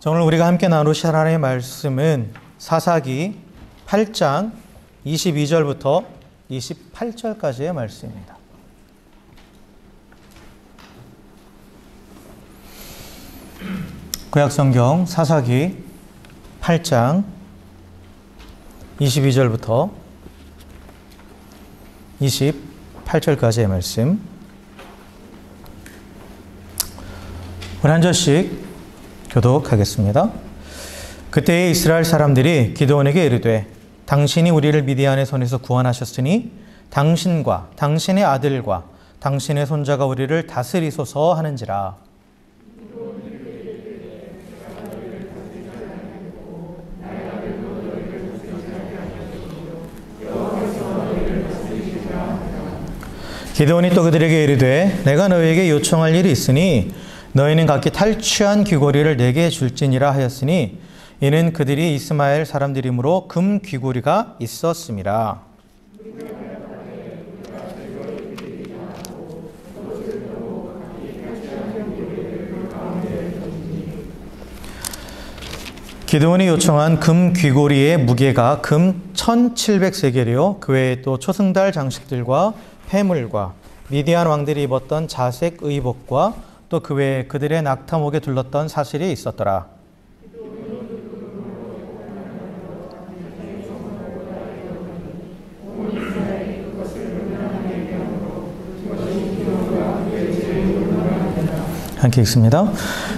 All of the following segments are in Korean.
오늘 우리가 함께 나누실 하나님의 말씀은 사사기 8장 22절부터 28절까지의 말씀입니다. 구약성경 사사기 8장 22절부터 28절까지의 말씀. 우리 한 절씩 교독하겠습니다. 그때의 이스라엘 사람들이 기드온에게 이르되 당신이 우리를 미디안의 손에서 구원하셨으니 당신과 당신의 아들과 당신의 손자가 우리를 다스리소서 하는지라. 기드온이 또 그들에게 이르되 내가 너희에게 요청할 일이 있으니 너희는 각기 탈취한 귀고리를 내게 줄지니라 하였으니 이는 그들이 이스마엘 사람들이므로 금 귀고리가 있었음이라. 기드온이 요청한 금 귀고리의 무게가 금 1700세겔이요 그 외에 또 초승달 장식들과 폐물과 미디안 왕들이 입었던 자색 의복과 또 그 외에 그들의 낙타목에 둘렀던 사실이 있었더라. 함께 읽습니다.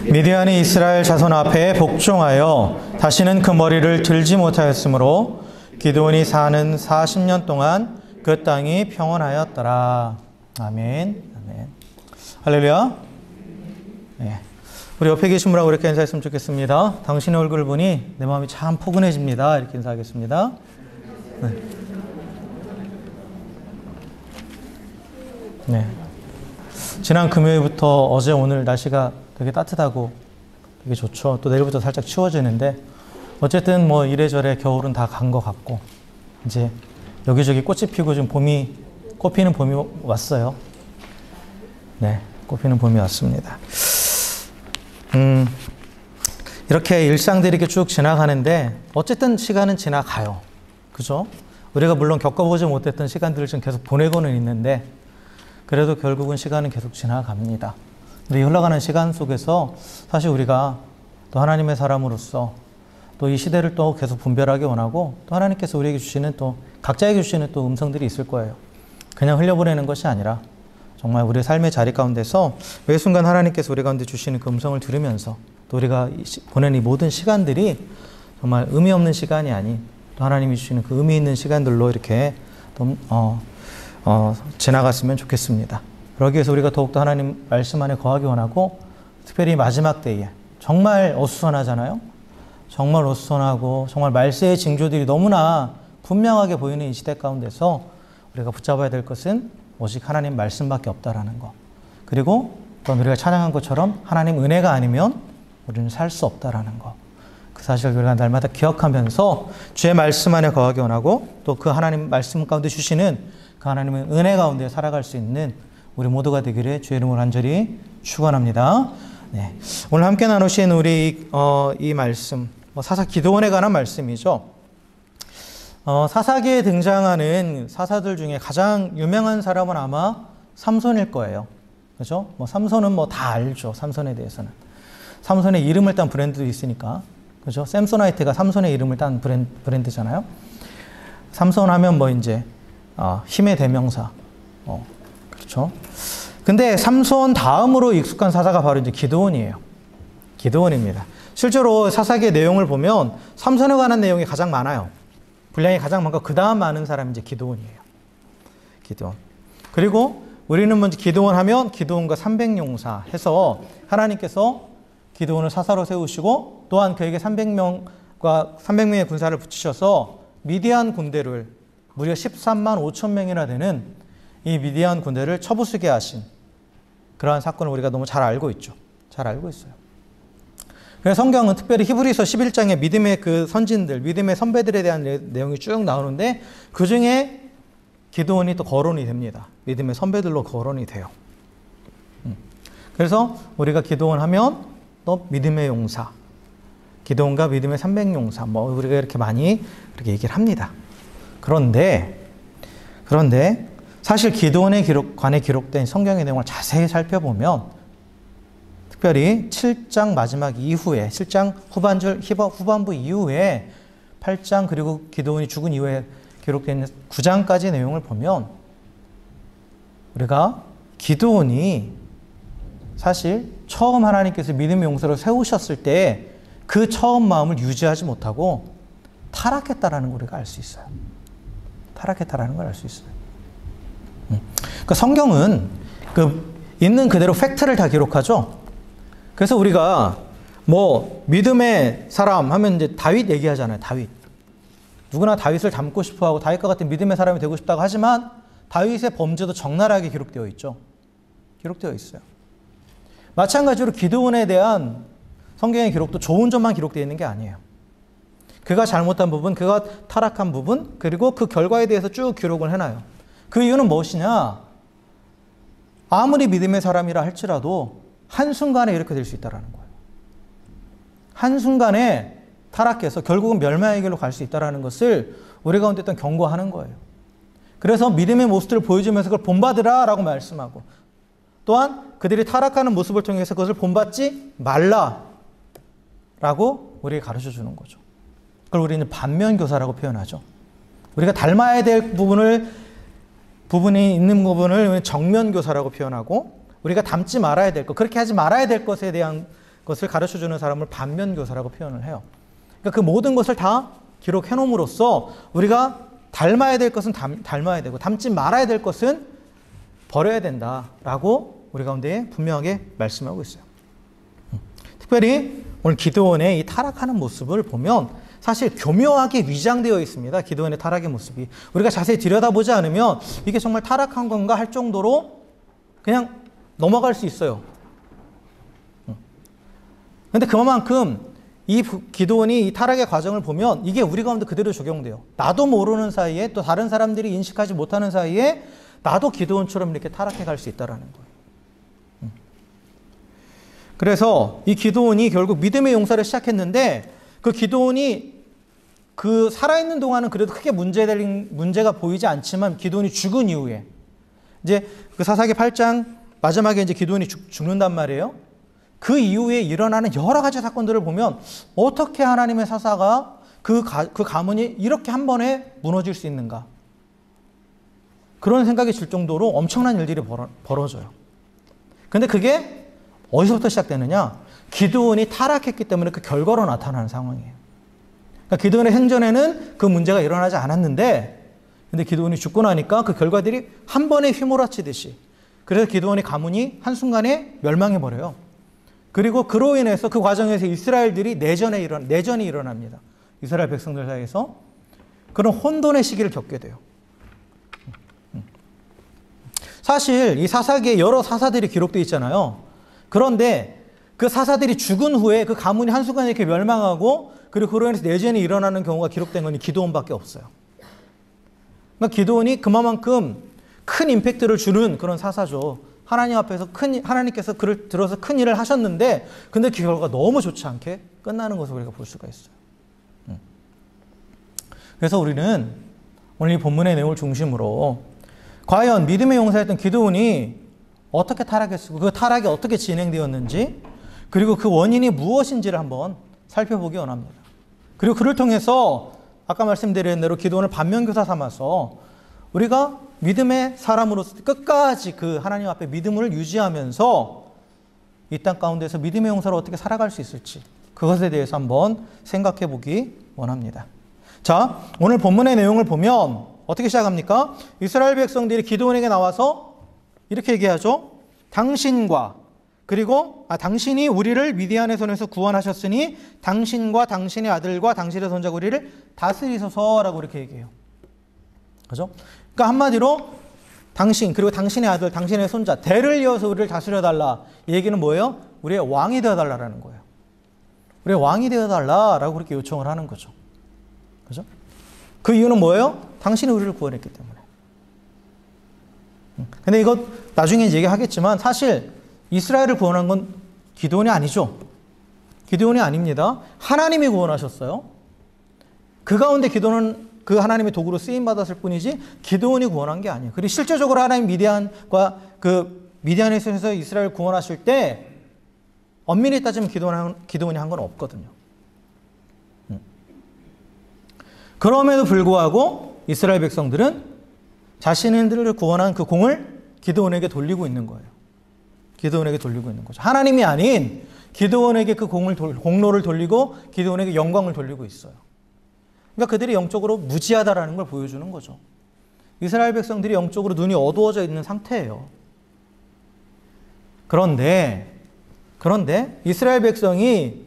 미디안이 이스라엘 자손 앞에 복종하여 다시는 그 머리를 들지 못하였으므로 기드온이 사는 40년 동안 그 땅이 평온하였더라. 아멘. 아멘. 할렐루야. 네. 우리 옆에 계신 분하고 이렇게 인사했으면 좋겠습니다. 당신의 얼굴을 보니 내 마음이 참 포근해집니다. 이렇게 인사하겠습니다. 네. 네. 지난 금요일부터 어제 오늘 날씨가 되게 따뜻하고 되게 좋죠. 또 내일부터 살짝 추워지는데 어쨌든 뭐 이래저래 겨울은 다 간 것 같고 이제 여기저기 꽃이 피고 지금 꽃 피는 봄이 왔어요. 네, 꽃 피는 봄이 왔습니다. 이렇게 일상들이 이렇게 쭉 지나가는데 어쨌든 시간은 지나가요. 그죠? 우리가 물론 겪어보지 못했던 시간들을 지금 계속 보내고는 있는데 그래도 결국은 시간은 계속 지나갑니다. 근데 이 흘러가는 시간 속에서 사실 우리가 또 하나님의 사람으로서 또 이 시대를 또 계속 분별하기 원하고 또 하나님께서 우리에게 주시는 또 각자에게 주시는 또 음성들이 있을 거예요. 그냥 흘려보내는 것이 아니라 정말 우리의 삶의 자리 가운데서 매 순간 하나님께서 우리 가운데 주시는 그 음성을 들으면서 또 우리가 보내는 이 모든 시간들이 정말 의미 없는 시간이 아닌 또 하나님이 주시는 그 의미 있는 시간들로 이렇게 지나갔으면 좋겠습니다. 그러기 위해서 우리가 더욱더 하나님 말씀 안에 거하기 원하고 특별히 마지막 때에 정말 어수선하잖아요. 정말 어수선하고 정말 말세의 징조들이 너무나 분명하게 보이는 이 시대 가운데서 우리가 붙잡아야 될 것은 오직 하나님 말씀밖에 없다라는 것. 그리고 또 우리가 찬양한 것처럼 하나님 은혜가 아니면 우리는 살 수 없다라는 것. 그 사실을 우리가 날마다 기억하면서 주의 말씀 안에 거하기 원하고 또 그 하나님 말씀 가운데 주시는 그 하나님의 은혜 가운데 살아갈 수 있는 우리 모두가 되기를 주의 이름으로 간절히 축원합니다. 네. 오늘 함께 나누신 우리 이 말씀, 사사 기드온에 관한 말씀이죠. 사사기에 등장하는 사사들 중에 가장 유명한 사람은 아마 삼손일 거예요. 그죠? 삼손은 다 알죠. 삼손에 대해서는. 삼손의 이름을 딴 브랜드도 있으니까. 그죠? 샘소나이트가 삼손의 이름을 딴 브랜드잖아요. 삼손 하면 이제, 힘의 대명사. 그렇죠? 근데 삼손 다음으로 익숙한 사사가 바로 이제 기드온이에요. 기드온입니다. 실제로 사사기의 내용을 보면 삼손에 관한 내용이 가장 많아요. 분량이 가장 많고 그 다음 많은 사람이 이제 기드온이에요. 기드온. 그리고 우리는 먼저 기드온 하면 기드온과 300용사 해서 하나님께서 기드온을 사사로 세우시고 또한 그에게 300명의 군사를 붙이셔서 미디안 군대를 무려 13만 5천 명이나 되는 이 미디안 군대를 쳐부수게 하신 그러한 사건을 우리가 너무 잘 알고 있죠. 잘 알고 있어요. 그래서 성경은 특별히 히브리서 11장에 믿음의 그 선진들, 믿음의 선배들에 대한 내용이 쭉 나오는데 그 중에 기드온이 또 거론이 됩니다. 믿음의 선배들로 거론이 돼요. 그래서 우리가 기드온 하면 또 믿음의 용사, 기드온과 믿음의 300용사, 뭐 우리가 이렇게 많이 이렇게 얘기를 합니다. 그런데 사실 기드온에 관해 기록된 성경의 내용을 자세히 살펴보면, 특별히 7장 마지막 이후에, 7장 후반부 이후에 8장 그리고 기드온이 죽은 이후에 기록된 9장까지 내용을 보면, 우리가 기드온이 사실 처음 하나님께서 믿음의 용사로 세우셨을 때 그 처음 마음을 유지하지 못하고 타락했다라는 걸 우리가 알 수 있어요. 타락했다라는 걸 알 수 있어요. 그러니까 성경은 있는 그대로 팩트를 다 기록하죠. 그래서 우리가 뭐 믿음의 사람 하면 이제 다윗 얘기하잖아요. 다윗. 누구나 다윗을 닮고 싶어하고 다윗과 같은 믿음의 사람이 되고 싶다고 하지만 다윗의 범죄도 적나라하게 기록되어 있죠. 기록되어 있어요. 마찬가지로 기드온에 대한 성경의 기록도 좋은 점만 기록되어 있는 게 아니에요. 그가 잘못한 부분, 그가 타락한 부분, 그리고 그 결과에 대해서 쭉 기록을 해놔요. 그 이유는 무엇이냐? 아무리 믿음의 사람이라 할지라도 한순간에 이렇게 될 수 있다는 거예요. 한순간에 타락해서 결국은 멸망의 길로 갈 수 있다는 것을 우리 가운데 일단 경고하는 거예요. 그래서 믿음의 모습들을 보여주면서 그걸 본받으라 라고 말씀하고, 또한 그들이 타락하는 모습을 통해서 그것을 본받지 말라 라고 우리에게 가르쳐 주는 거죠. 그걸 우리는 반면교사라고 표현하죠. 우리가 닮아야 될 부분이 있는 부분을 정면교사라고 표현하고, 우리가 닮지 말아야 될 것, 그렇게 하지 말아야 될 것에 대한 것을 가르쳐 주는 사람을 반면교사라고 표현을 해요. 그러니까 그 모든 것을 다 기록해 놓음으로써 우리가 닮아야 될 것은 닮아야 되고 닮지 말아야 될 것은 버려야 된다라고 우리 가운데 분명하게 말씀하고 있어요. 특별히 오늘 기드온의 이 타락하는 모습을 보면 사실 교묘하게 위장되어 있습니다. 기드온의 타락의 모습이. 우리가 자세히 들여다보지 않으면 이게 정말 타락한 건가 할 정도로 그냥 넘어갈 수 있어요. 그런데 그만큼 이 기드온이 이 타락의 과정을 보면 이게 우리 가운데 그대로 적용돼요. 나도 모르는 사이에, 또 다른 사람들이 인식하지 못하는 사이에 나도 기드온처럼 이렇게 타락해 갈 수 있다는 거예요. 그래서 이 기드온이 결국 믿음의 용사를 시작했는데, 그 기드온이 그 살아있는 동안은 그래도 크게 문제가 보이지 않지만, 기드온이 죽은 이후에 이제 그 사사기 8장 마지막에 이제 기드온이 죽는단 말이에요. 그 이후에 일어나는 여러 가지 사건들을 보면 어떻게 하나님의 사사가 그 가문이 이렇게 한 번에 무너질 수 있는가, 그런 생각이 들 정도로 엄청난 일들이 벌어져요. 근데 그게 어디서부터 시작되느냐? 기드온이 타락했기 때문에 그 결과로 나타나는 상황이에요. 그러니까 기드온의 생전에는 그 문제가 일어나지 않았는데, 근데 기드온이 죽고 나니까 그 결과들이 한 번에 휘몰아치듯이, 그래서 기드온의 가문이 한순간에 멸망해버려요. 그리고 그로 인해서 그 과정에서 이스라엘들이 내전이 일어납니다. 이스라엘 백성들 사이에서 그런 혼돈의 시기를 겪게 돼요. 사실 이 사사기에 여러 사사들이 기록되어 있잖아요. 그런데 그 사사들이 죽은 후에 그 가문이 한순간에 이렇게 멸망하고, 그리고 그로 인해서 내전이 일어나는 경우가 기록된 건 기드온밖에 없어요. 그러니까 기드온이 그만큼 큰 임팩트를 주는 그런 사사죠. 하나님 앞에서 하나님께서 그를 들어서 큰 일을 하셨는데, 근데 그 결과가 너무 좋지 않게 끝나는 것을 우리가 볼 수가 있어요. 그래서 우리는 오늘 이 본문의 내용을 중심으로 과연 믿음의 용사였던 기드온이 어떻게 타락했고 그 타락이 어떻게 진행되었는지, 그리고 그 원인이 무엇인지를 한번 살펴보기 원합니다. 그리고 그를 통해서 아까 말씀드린 대로 기드온을 반면교사 삼아서 우리가 믿음의 사람으로서 끝까지 그 하나님 앞에 믿음을 유지하면서 이 땅 가운데서 믿음의 용사로 어떻게 살아갈 수 있을지, 그것에 대해서 한번 생각해 보기 원합니다. 자, 오늘 본문의 내용을 보면 어떻게 시작합니까? 이스라엘 백성들이 기드온에게 나와서 이렇게 얘기하죠. 당신이 우리를 미디안의 손에서 구원하셨으니 당신과 당신의 아들과 당신의 손자가 우리를 다스리소서라고 이렇게 얘기해요. 그죠? 그러니까 한마디로 당신, 그리고 당신의 아들, 당신의 손자, 대를 이어서 우리를 다스려달라. 이 얘기는 뭐예요? 우리의 왕이 되어달라는 거예요. 우리의 왕이 되어달라라고 그렇게 요청을 하는 거죠. 그죠? 그 이유는 뭐예요? 당신이 우리를 구원했기 때문에. 근데 이거 나중에 얘기하겠지만 사실 이스라엘을 구원한 건 기드온이 아니죠. 기드온이 아닙니다. 하나님이 구원하셨어요. 그 가운데 기드온은 그 하나님의 도구로 쓰임받았을 뿐이지 기드온이 구원한 게 아니에요. 그리고 실제적으로 하나님 미디안과 그 미디안에서 이스라엘 구원하실 때 엄밀히 따지면 기드온이 한 건 없거든요. 그럼에도 불구하고 이스라엘 백성들은 자신들을 구원한 그 공을 기드온에게 돌리고 있는 거예요. 기드온에게 돌리고 있는 거죠. 하나님이 아닌 기드온에게 그 공로를 돌리고 기드온에게 영광을 돌리고 있어요. 그러니까 그들이 영적으로 무지하다라는 걸 보여주는 거죠. 이스라엘 백성들이 영적으로 눈이 어두워져 있는 상태예요. 그런데 이스라엘 백성이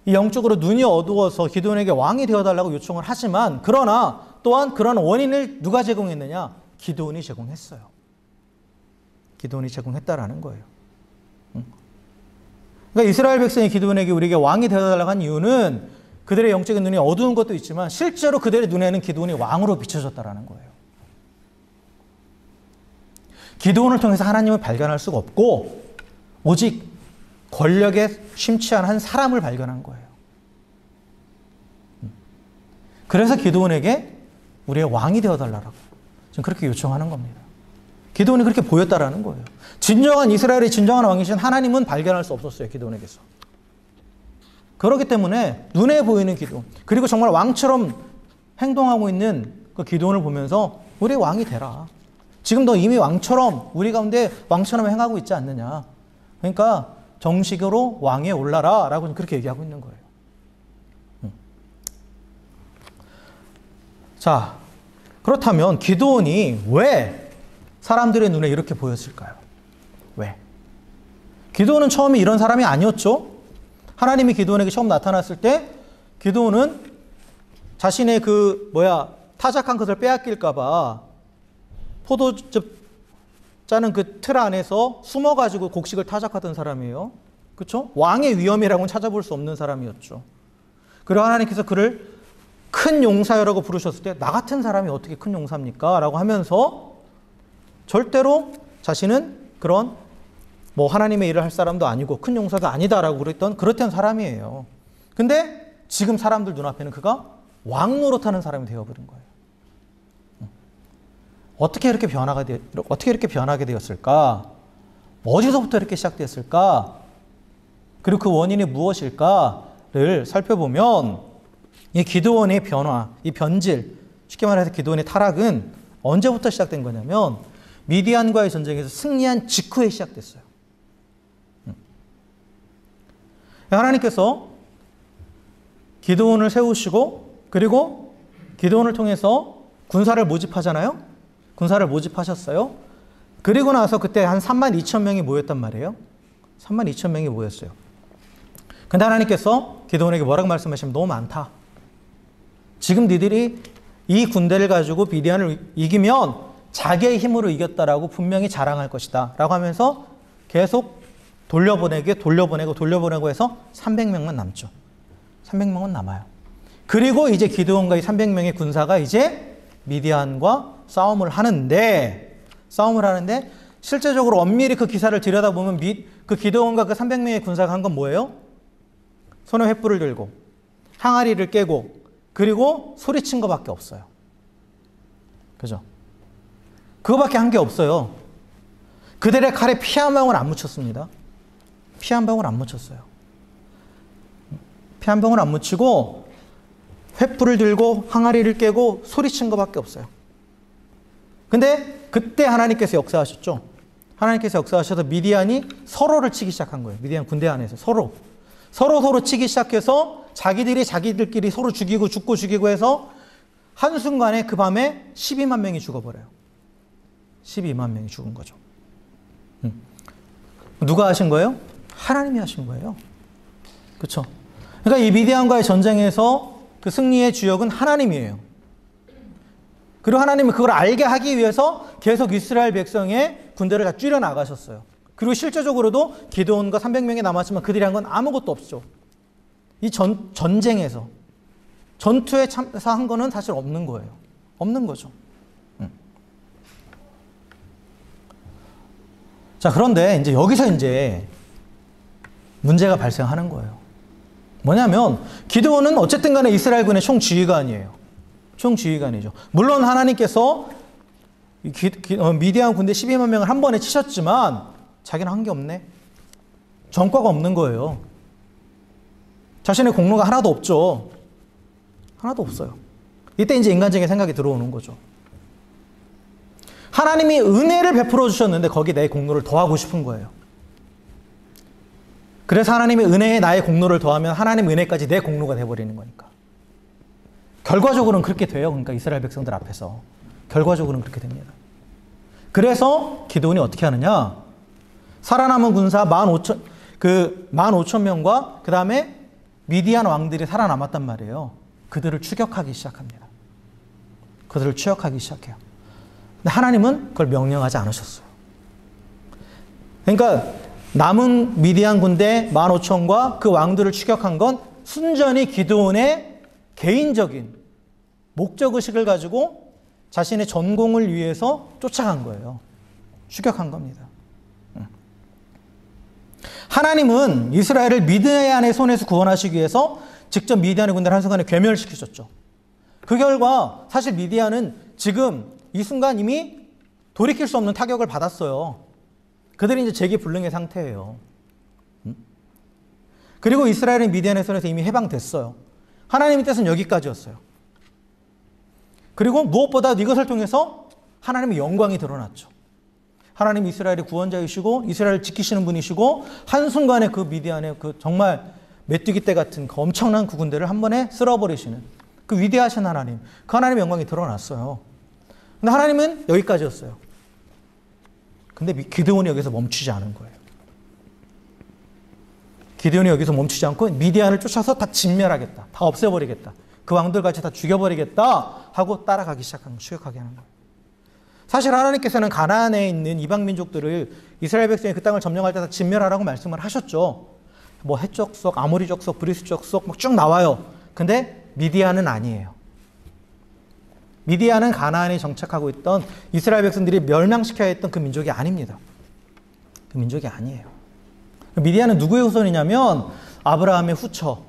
이 영적으로 눈이 어두워서 기드온에게 왕이 되어달라고 요청을 하지만 그러나 또한 그런 원인을 누가 제공했느냐? 기드온이 제공했어요. 기드온이 제공했다라는 거예요. 그러니까 이스라엘 백성이 기드온에게 우리에게 왕이 되어달라고 한 이유는 그들의 영적인 눈이 어두운 것도 있지만 실제로 그들의 눈에는 기드온이 왕으로 비춰졌다라는 거예요. 기드온을 통해서 하나님을 발견할 수가 없고 오직 권력에 심취한 한 사람을 발견한 거예요. 그래서 기드온에게 우리의 왕이 되어달라고 지금 그렇게 요청하는 겁니다. 기드온이 그렇게 보였다라는 거예요. 진정한 이스라엘의 진정한 왕이신 하나님은 발견할 수 없었어요. 기드온에게서. 그렇기 때문에 눈에 보이는 기드온 그리고 정말 왕처럼 행동하고 있는 그 기드온을 보면서 우리의 왕이 되라. 지금 너 이미 왕처럼 우리 가운데 왕처럼 행하고 있지 않느냐. 그러니까 정식으로 왕에 올라라 라고 그렇게 얘기하고 있는 거예요. 자, 그렇다면 기드온이 왜 사람들의 눈에 이렇게 보였을까요? 왜? 기드온은 처음에 이런 사람이 아니었죠. 하나님이 기드온에게 처음 나타났을 때 기드온은 자신의 타작한 것을 빼앗길까 봐 포도즙 짜는 그 틀 안에서 숨어가지고 곡식을 타작하던 사람이에요. 그렇죠? 왕의 위엄이라고는 찾아볼 수 없는 사람이었죠. 그리고 하나님께서 그를 큰 용사여라고 부르셨을 때 나 같은 사람이 어떻게 큰 용사입니까? 라고 하면서 절대로 자신은 그런 하나님의 일을 할 사람도 아니고 큰 용사도 아니다라고 그랬던 사람이에요. 근데 지금 사람들 눈앞에는 그가 왕 노릇하는 사람이 되어버린 거예요. 어떻게 이렇게 변하게 되었을까? 어디서부터 이렇게 시작됐을까? 그리고 그 원인이 무엇일까를 살펴보면 이 기드온의 변화, 이 변질, 쉽게 말해서 기드온의 타락은 언제부터 시작된 거냐면 미디안과의 전쟁에서 승리한 직후에 시작됐어요. 하나님께서 기드온을 세우시고 그리고 기드온을 통해서 군사를 모집하잖아요. 군사를 모집하셨어요. 그리고 나서 그때 한 32,000명이 모였단 말이에요. 32,000명이 모였어요. 근데 하나님께서 기드온에게 뭐라고 말씀하시면 너무 많다. 지금 니들이 이 군대를 가지고 미디안을 이기면 자기의 힘으로 이겼다라고 분명히 자랑할 것이다. 라고 하면서 계속 돌려보내고 해서 300명만 남죠. 300명은 남아요. 그리고 이제 기드온과 이 300명의 군사가 이제 미디안과 싸움을 하는데 실제적으로 엄밀히 그 기사를 들여다보면 그 기드온과 그 300명의 군사가 한 건 뭐예요? 손에 횃불을 들고 항아리를 깨고 그리고 소리친 것밖에 없어요. 그죠? 그거밖에 한 게 없어요. 그들의 칼에 피 한 방울 안 묻혔습니다. 피 한 방울 안 묻혔어요. 피 한 방울 안 묻히고 횃불을 들고 항아리를 깨고 소리친 것밖에 없어요. 근데 그때 하나님께서 역사하셨죠. 하나님께서 역사하셔서 미디안이 서로를 치기 시작한 거예요. 미디안 군대 안에서 서로 치기 시작해서 자기들끼리 서로 죽고 해서 한순간에 그 밤에 12만 명이 죽어버려요. 12만 명이 죽은 거죠. 누가 하신 거예요? 하나님이 하신 거예요. 그렇죠? 그러니까 이 미디안과의 전쟁에서 그 승리의 주역은 하나님이에요. 그리고 하나님은 그걸 알게 하기 위해서 계속 이스라엘 백성의 군대를 다 줄여 나가셨어요. 그리고 실제적으로도 기드온과 300명이 남았지만 그들이 한 건 아무것도 없죠. 이 전쟁에서 전투에 참사한 거는 사실 없는 거예요. 없는 거죠. 자, 그런데 이제 여기서 문제가 발생하는 거예요. 뭐냐면 기드온은 어쨌든 간에 이스라엘군의 총지휘관이에요. 총지휘관이죠. 물론 하나님께서 미디안 군대 12만 명을 한 번에 치셨지만 자기는 한 게 없네. 전과가 없는 거예요. 자신의 공로가 하나도 없죠. 하나도 없어요. 이때 이제 인간적인 생각이 들어오는 거죠. 하나님이 은혜를 베풀어 주셨는데 거기에 내 공로를 더하고 싶은 거예요. 그래서 하나님의 은혜에 나의 공로를 더하면 하나님 은혜까지 내 공로가 돼버리는 거니까. 결과적으로는 그렇게 돼요. 그러니까 이스라엘 백성들 앞에서. 결과적으로는 그렇게 됩니다. 그래서 기드온이 어떻게 하느냐. 살아남은 군사 15,000명과 그 다음에 미디안 왕들이 살아남았단 말이에요. 그들을 추격하기 시작합니다. 그들을 추격하기 시작해요. 근데 하나님은 그걸 명령하지 않으셨어요. 그러니까 남은 미디안 군대 15,000과 그 왕들을 추격한 건 순전히 기드온의 개인적인 목적의식을 가지고 자신의 전공을 위해서 쫓아간 거예요. 추격한 겁니다. 하나님은 이스라엘을 미디안의 손에서 구원하시기 위해서 직접 미디안의 군대를 한순간에 괴멸시키셨죠. 그 결과 사실 미디안은 지금 이 순간 이미 돌이킬 수 없는 타격을 받았어요. 그들이 이제 재기불능의 상태예요. 그리고 이스라엘은 미디안의 손에서 이미 해방됐어요. 하나님의 뜻은 여기까지였어요. 그리고 무엇보다 이것을 통해서 하나님의 영광이 드러났죠. 하나님 이스라엘의 구원자이시고 이스라엘을 지키시는 분이시고 한순간에 그 미디안의 그 정말 메뚜기 떼 같은 그 엄청난 그 군대를 한 번에 쓸어버리시는 그 위대하신 하나님, 그 하나님의 영광이 드러났어요. 근데 하나님은 여기까지였어요. 근데 기드온이 여기서 멈추지 않은 거예요. 기드온이 여기서 멈추지 않고 미디안을 쫓아서 다 진멸하겠다. 다 없애버리겠다. 그 왕들같이 다 죽여버리겠다 하고 따라가기 시작한 거예요. 추격하게 하는 거예요. 사실 하나님께서는 가나안에 있는 이방 민족들을 이스라엘 백성이 그 땅을 점령할 때 다 진멸하라고 말씀을 하셨죠. 뭐 헷 족속, 아모리 족속, 브리스 족속 막 쭉 나와요. 근데 미디안은 아니에요. 미디안은 가나안에 정착하고 있던 이스라엘 백성들이 멸망시켜야 했던 그 민족이 아닙니다. 그 민족이 아니에요. 미디안은 누구의 후손이냐면 아브라함의 후처.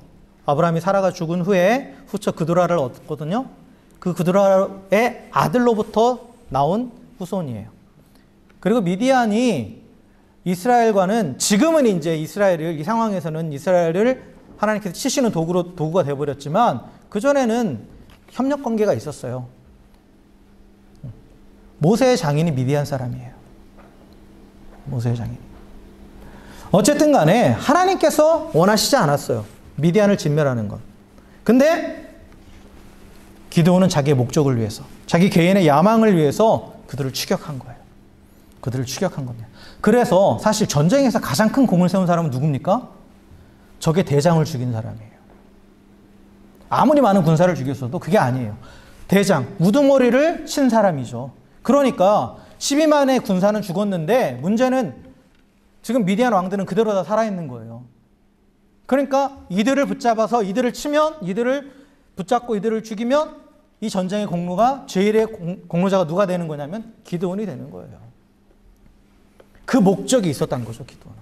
아브라함이 사라가 죽은 후에 후처 그두라를 얻었거든요. 그 그두라의 아들로부터 나온 후손이에요. 그리고 미디안이 이스라엘과는 지금은 이제 이스라엘을 이 상황에서는 이스라엘을 하나님께서 치시는 도구가 되어버렸지만 그전에는 협력 관계가 있었어요. 모세의 장인이 미디안 사람이에요. 모세의 장인. 어쨌든 간에 하나님께서 원하시지 않았어요. 미디안을 진멸하는 건. 근데 기드온은 자기의 목적을 위해서, 자기 개인의 야망을 위해서 그들을 추격한 거예요. 그들을 추격한 겁니다. 그래서 사실 전쟁에서 가장 큰 공을 세운 사람은 누굽니까? 적의 대장을 죽인 사람이에요. 아무리 많은 군사를 죽였어도 그게 아니에요. 대장, 우두머리를 친 사람이죠. 그러니까 12만의 군사는 죽었는데 문제는 지금 미디안 왕들은 그대로 다 살아있는 거예요. 그러니까 이들을 붙잡아서 이들을 치면, 이들을 붙잡고 이들을 죽이면 이 전쟁의 공로가, 제일의 공로자가 누가 되는 거냐면 기드온이 되는 거예요. 그 목적이 있었다는 거죠, 기드온은.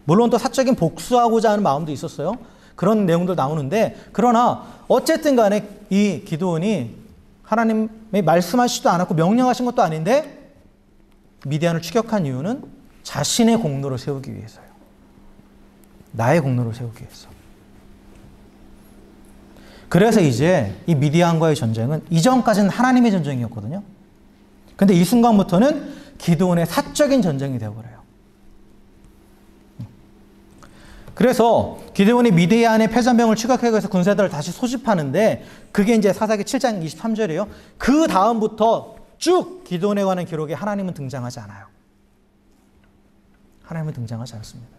물론 또 사적인 복수하고자 하는 마음도 있었어요. 그런 내용들 나오는데, 그러나 어쨌든 간에 이 기드온이 하나님이 말씀하시지도 않았고 명령하신 것도 아닌데 미디안을 추격한 이유는 자신의 공로를 세우기 위해서요. 나의 공로를 세우기 위해서. 그래서 이제 이 미디안과의 전쟁은 이전까지는 하나님의 전쟁이었거든요. 근데 이 순간부터는 기드온의 사적인 전쟁이 되어버려요. 그래서 기드온이 미디안의 패전병을 추격해서 군사들을 다시 소집하는데 그게 이제 사사기 7장 23절이에요. 그 다음부터 쭉 기드온에 관한 기록에 하나님은 등장하지 않아요. 하나님은 등장하지 않습니다.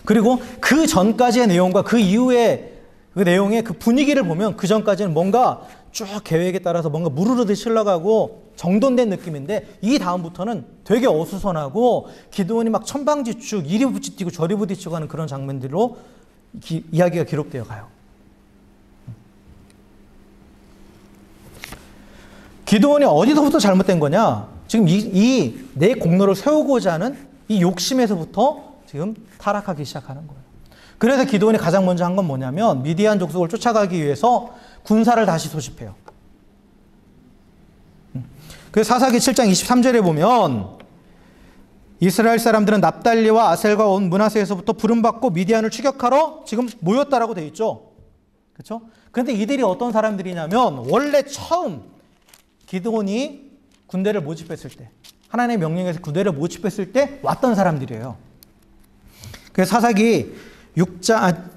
그리고 그 전까지의 내용과 그 이후의 그 내용의 그 분위기를 보면 그 전까지는 뭔가 쭉 계획에 따라서 뭔가 무르르듯 흘러가고 정돈된 느낌인데 이 다음부터는 되게 어수선하고 기드온이 막 천방지축 이리 부딪히고 저리 부딪히고 하는 그런 장면들로 이야기가 기록되어 가요. 기드온이 어디서부터 잘못된 거냐? 지금 이 내 공로를 세우고자 하는 이 욕심에서부터 지금 타락하기 시작하는 거예요. 그래서 기드온이 가장 먼저 한 건 뭐냐면 미디안 족속을 쫓아가기 위해서 군사를 다시 소집해요. 그래서 사사기 7장 23절에 보면 이스라엘 사람들은 납달리와 아셀과 온 므낫세에서부터 부름받고 미디안을 추격하러 지금 모였다라고 되어 있죠. 그렇죠? 그런데 이들이 어떤 사람들이냐면 원래 처음 기드온이 군대를 모집했을 때, 하나님의 명령에서 군대를 모집했을 때 왔던 사람들이에요. 그래서 사사기 6장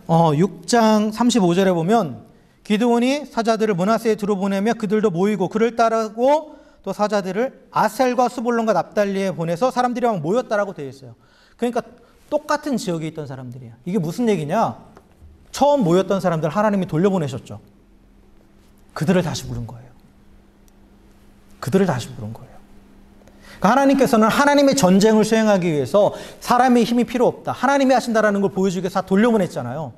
35절에 보면 기드온이 사자들을 므낫세에 들어보내며 그들도 모이고 그를 따르고 또 사자들을 아셀과 스볼론과 납달리에 보내서 사람들이 막 모였다라고 되어 있어요. 그러니까 똑같은 지역에 있던 사람들이야. 이게 무슨 얘기냐? 처음 모였던 사람들 하나님이 돌려보내셨죠. 그들을 다시 부른 거예요. 그들을 다시 부른 거예요. 그러니까 하나님께서는 하나님의 전쟁을 수행하기 위해서 사람의 힘이 필요 없다. 하나님이 하신다라는 걸 보여주기 위해서 다 돌려보냈잖아요.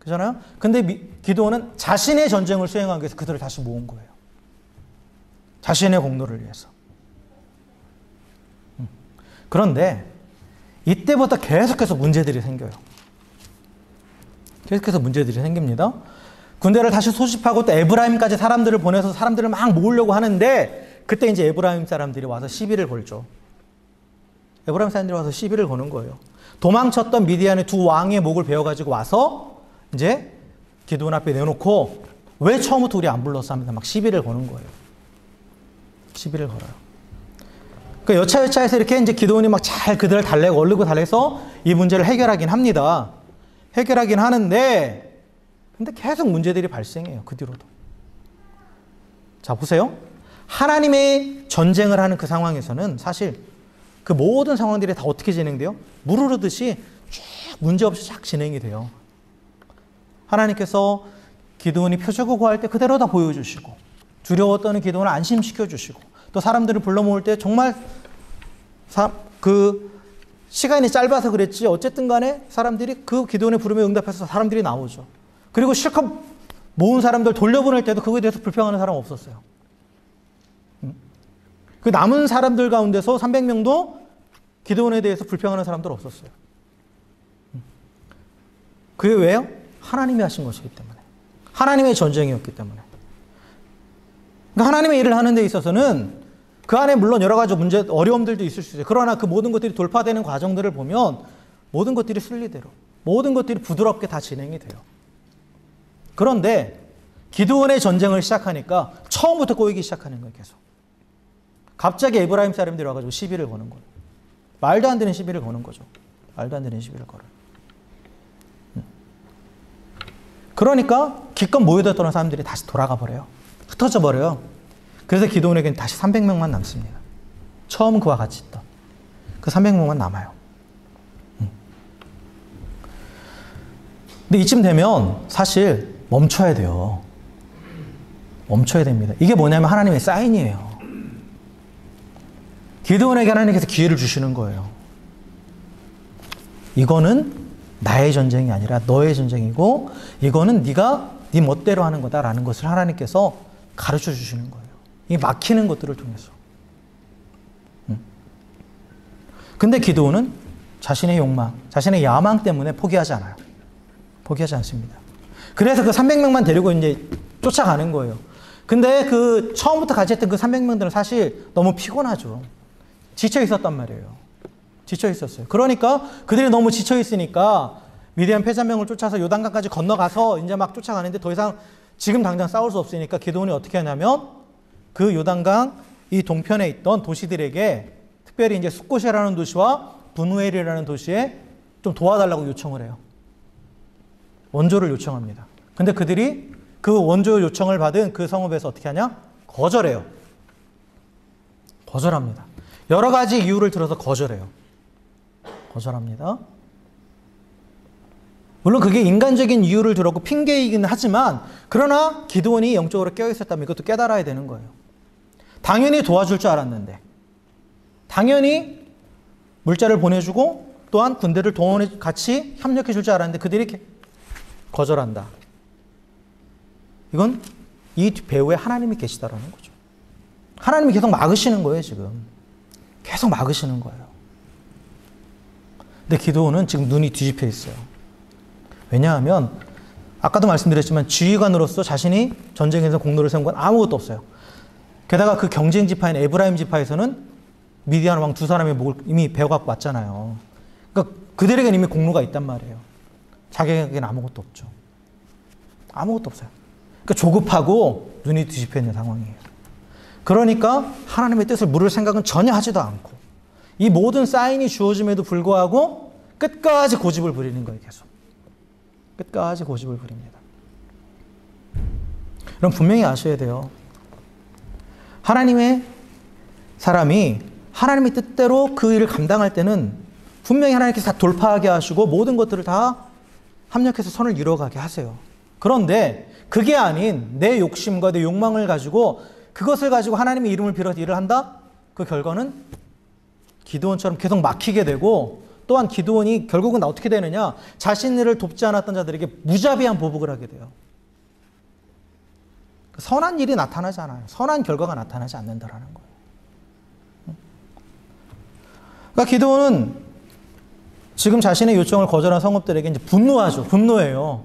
그렇잖아요? 근데 기드온은 자신의 전쟁을 수행하기 위해서 그들을 다시 모은 거예요. 자신의 공로를 위해서. 그런데 이때부터 계속해서 문제들이 생겨요. 계속해서 문제들이 생깁니다. 군대를 다시 소집하고 또 에브라임까지 사람들을 보내서 사람들을 막 모으려고 하는데 그때 이제 에브라임 사람들이 와서 시비를 걸죠. 에브라임 사람들이 와서 시비를 거는 거예요. 도망쳤던 미디안의 두 왕의 목을 베어가지고 와서 이제 기드온 앞에 내놓고 왜 처음부터 우리 안 불렀어 하면서 막 시비를 거는 거예요. 시비를 걸어요. 그 여차여차해서 이렇게 이제 기드온이 막 잘 그들을 달래고 얼르고 달래서 이 문제를 해결하긴 합니다. 해결하긴 하는데 근데 계속 문제들이 발생해요. 그 뒤로도. 자, 보세요. 하나님의 전쟁을 하는 그 상황에서는 사실 그 모든 상황들이 다 어떻게 진행돼요? 물 흐르듯이 쭉 문제없이 쫙 진행이 돼요. 하나님께서 기드온이 표적을 구할 때 그대로 다 보여주시고 두려웠던 기드온을 안심시켜주시고 또 사람들을 불러 모을 때 정말 그 시간이 짧아서 그랬지 어쨌든 간에 사람들이 그 기드온의 부름에 응답해서 사람들이 나오죠. 그리고 실컷 모은 사람들 돌려보낼 때도 그거에 대해서 불평하는 사람 없었어요. 그 남은 사람들 가운데서 300명도 기드온에 대해서 불평하는 사람들 없었어요. 그게 왜요? 하나님이 하신 것이기 때문에. 하나님의 전쟁이었기 때문에. 그러니까 하나님의 일을 하는 데 있어서는 그 안에 물론 여러 가지 문제, 어려움들도 있을 수 있어요. 그러나 그 모든 것들이 돌파되는 과정들을 보면 모든 것들이 순리대로, 모든 것들이 부드럽게 다 진행이 돼요. 그런데 기드온의 전쟁을 시작하니까 처음부터 꼬이기 시작하는 거예요, 계속. 갑자기 에브라임 사람들이 와가지고 시비를 거는 거예요. 말도 안 되는 시비를 거는 거죠. 말도 안 되는 시비를 걸어요. 그러니까 기껏 모여들었던 사람들이 다시 돌아가 버려요. 흩어져 버려요. 그래서 기드온에게는 다시 300명만 남습니다. 처음 그와 같이 있던 그 300명만 남아요. 근데 이쯤 되면 사실 멈춰야 돼요. 멈춰야 됩니다. 이게 뭐냐면 하나님의 사인이에요. 기드온에게 하나님께서 기회를 주시는 거예요. 이거는 나의 전쟁이 아니라 너의 전쟁이고 이거는 네가 네 멋대로 하는 거다라는 것을 하나님께서 가르쳐 주시는 거예요. 이 막히는 것들을 통해서. 근데 기드온은 자신의 욕망, 자신의 야망 때문에 포기하지 않아요. 포기하지 않습니다. 그래서 그 300명만 데리고 이제 쫓아가는 거예요. 근데 그 처음부터 같이 했던 그 300명들은 사실 너무 피곤하죠. 지쳐 있었단 말이에요. 지쳐 있었어요. 그러니까 그들이 너무 지쳐 있으니까 미디안 패자명을 쫓아서 요단강까지 건너가서 이제 막 쫓아가는데 더 이상 지금 당장 싸울 수 없으니까 기드온이 어떻게 하냐면 그 요단강 이 동편에 있던 도시들에게 특별히 이제 숫곳이라는 도시와 분우엘이라는 도시에 좀 도와달라고 요청을 해요. 원조를 요청합니다. 근데 그들이 그 원조 요청을 받은 그 성읍에서 어떻게 하냐? 거절해요. 거절합니다. 여러 가지 이유를 들어서 거절해요. 거절합니다. 물론 그게 인간적인 이유를 들었고 핑계이긴 하지만 그러나 기드온이 영적으로 깨어있었다면 이것도 깨달아야 되는 거예요. 당연히 도와줄 줄 알았는데 당연히 물자를 보내주고 또한 군대를 동원해 같이 협력해 줄 줄 알았는데 그들이 거절한다. 이건 이 배후에 하나님이 계시다라는 거죠. 하나님이 계속 막으시는 거예요, 지금. 계속 막으시는 거예요. 근데 기드온은 지금 눈이 뒤집혀 있어요. 왜냐하면 아까도 말씀드렸지만 지휘관으로서 자신이 전쟁에서 공로를 세운 건 아무것도 없어요. 게다가 그 경쟁 지파인 에브라임 지파에서는 미디안 왕 두 사람의 목을 이미 베어갖고 왔잖아요. 그러니까 그들에게는 이미 공로가 있단 말이에요. 자기에게는 아무것도 없죠. 아무것도 없어요. 그러니까 조급하고 눈이 뒤집혀 있는 상황이에요. 그러니까 하나님의 뜻을 물을 생각은 전혀 하지도 않고 이 모든 사인이 주어짐에도 불구하고 끝까지 고집을 부리는 거예요. 계속. 끝까지 고집을 부립니다. 그럼 분명히 아셔야 돼요. 하나님의 사람이 하나님의 뜻대로 그 일을 감당할 때는 분명히 하나님께서 다 돌파하게 하시고 모든 것들을 다 합력해서 선을 이루어가게 하세요. 그런데 그게 아닌 내 욕심과 내 욕망을 가지고 그것을 가지고 하나님의 이름을 빌어서 일을 한다? 그 결과는 기드온처럼 계속 막히게 되고 또한 기드온이 결국은 어떻게 되느냐? 자신을 돕지 않았던 자들에게 무자비한 보복을 하게 돼요. 선한 일이 나타나지 않아요. 선한 결과가 나타나지 않는다라는 거예요. 그러니까 기드온은 지금 자신의 요청을 거절한 성읍들에게 이제 분노하죠. 분노해요.